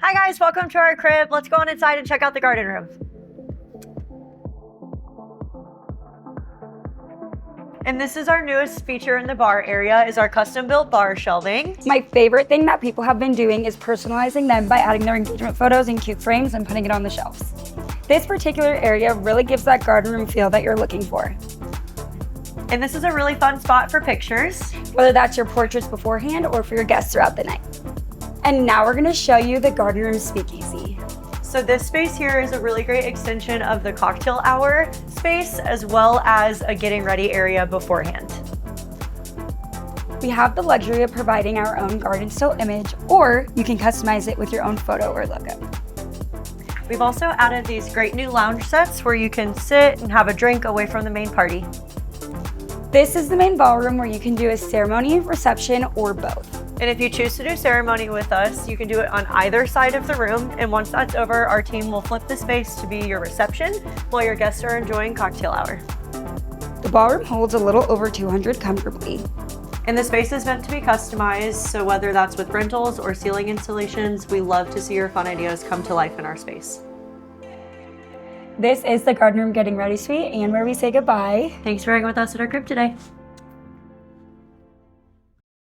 Hi guys, welcome to our crib. Let's go on inside and check out the garden room. And this is our newest feature in the bar area, is our custom-built bar shelving. My favorite thing that people have been doing is personalizing them by adding their engagement photos in cute frames and putting it on the shelves. This particular area really gives that garden room feel that you're looking for. And this is a really fun spot for pictures. Whether that's your portraits beforehand or for your guests throughout the night. And now we're gonna show you the garden room speakeasy. So this space here is a really great extension of the cocktail hour space, as well as a getting ready area beforehand. We have the luxury of providing our own garden still image, or you can customize it with your own photo or logo. We've also added these great new lounge sets where you can sit and have a drink away from the main party. This is the main ballroom where you can do a ceremony, reception, or both. And if you choose to do ceremony with us, you can do it on either side of the room. And once that's over, our team will flip the space to be your reception while your guests are enjoying cocktail hour. The ballroom holds a little over 200 comfortably. And the space is meant to be customized, so whether that's with rentals or ceiling installations, we love to see your fun ideas come to life in our space. This is the garden room getting ready suite and where we say goodbye. Thanks for hanging with us at our crib today.